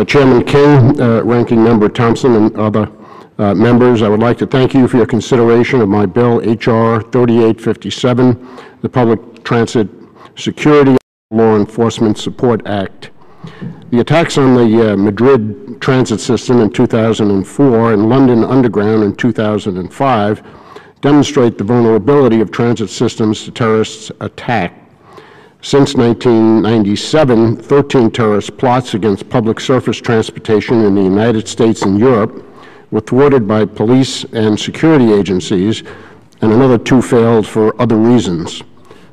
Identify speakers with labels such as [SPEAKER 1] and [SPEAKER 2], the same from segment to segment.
[SPEAKER 1] Chairman King, Ranking Member Thompson, and other members, I would like to thank you for your consideration of my bill, H.R. 3857, the Public Transit Security and Law Enforcement Support Act. The attacks on the Madrid transit system in 2004 and London Underground in 2005 demonstrate the vulnerability of transit systems to terrorist attack. Since 1997, 13 terrorist plots against public surface transportation in the United States and Europe were thwarted by police and security agencies, and another 2 failed for other reasons.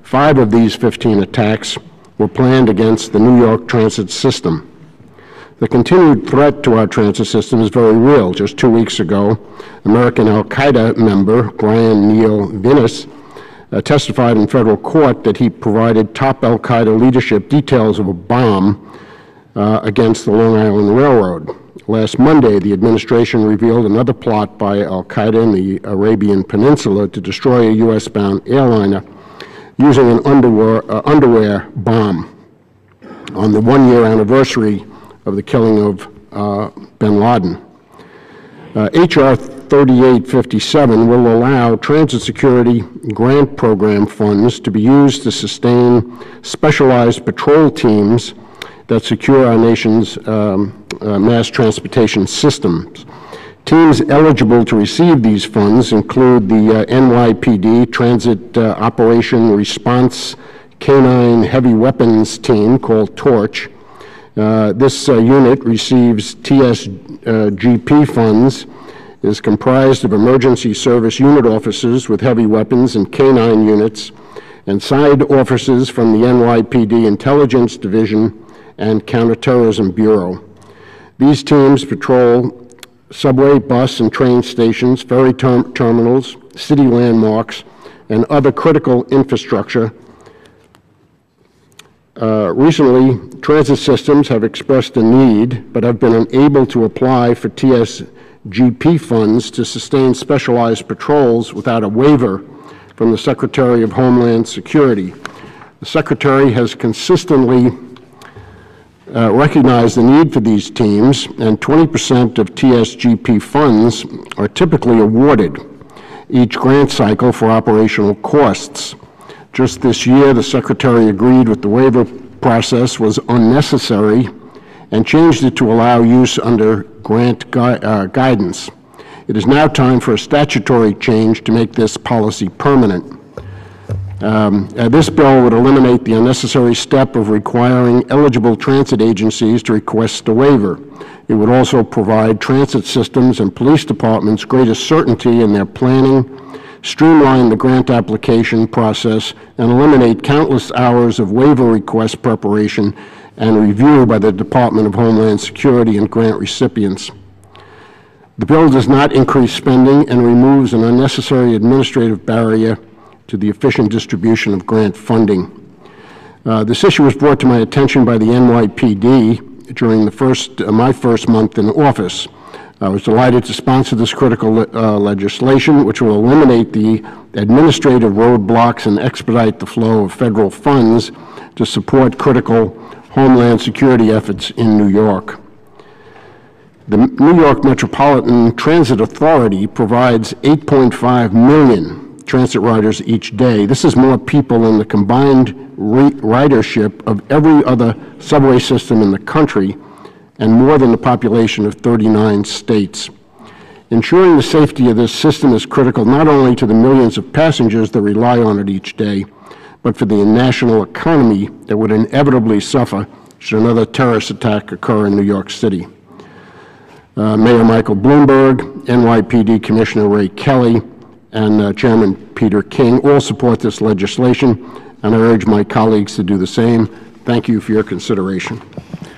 [SPEAKER 1] 5 of these 15 attacks were planned against the New York transit system. The continued threat to our transit system is very real. Just 2 weeks ago, American al-Qaeda member Brian Neal Vinnis testified in federal court that he provided top al-Qaeda leadership details of a bomb against the Long Island Railroad. Last Monday, the administration revealed another plot by al-Qaeda in the Arabian Peninsula to destroy a U.S.-bound airliner using an underwear bomb on the 1-year anniversary of the killing of bin Laden. H.R. 3857 will allow transit security grant program funds to be used to sustain specialized patrol teams that secure our nation's mass transportation systems. Teams eligible to receive these funds include the NYPD Transit Operation Response Canine Heavy Weapons Team, called TORCH. This unit receives TSGP funds, is comprised of emergency service unit officers with heavy weapons and canine units, and side officers from the NYPD Intelligence Division and Counterterrorism Bureau. These teams patrol subway, bus, and train stations, ferry terminals, city landmarks, and other critical infrastructure. Recently, transit systems have expressed a need, but have been unable to apply for TSGP funds to sustain specialized patrols without a waiver from the Secretary of Homeland Security. The Secretary has consistently recognized the need for these teams, and 20% of TSGP funds are typically awarded each grant cycle for operational costs. Just this year, the Secretary agreed with the waiver process was unnecessary and changed it to allow use under grant guidance. It is now time for a statutory change to make this policy permanent. This bill would eliminate the unnecessary step of requiring eligible transit agencies to request a waiver. It would also provide transit systems and police departments greater certainty in their planning, streamline the grant application process, and eliminate countless hours of waiver request preparation and review by the Department of Homeland Security and grant recipients. The bill does not increase spending and removes an unnecessary administrative barrier to the efficient distribution of grant funding. This issue was brought to my attention by the NYPD during my first month in office. I was delighted to sponsor this critical legislation, which will eliminate the administrative roadblocks and expedite the flow of federal funds to support critical Homeland Security efforts in New York. The New York Metropolitan Transit Authority provides 8.5 million transit riders each day. This is more people than the combined ridership of every other subway system in the country, and more than the population of 39 states. Ensuring the safety of this system is critical not only to the millions of passengers that rely on it each day, but for the national economy that would inevitably suffer should another terrorist attack occur in New York City. Mayor Michael Bloomberg, NYPD Commissioner Ray Kelly, and Chairman Peter King all support this legislation, and I urge my colleagues to do the same. Thank you for your consideration.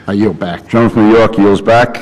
[SPEAKER 1] I yield back.
[SPEAKER 2] Gentleman from New York yields back.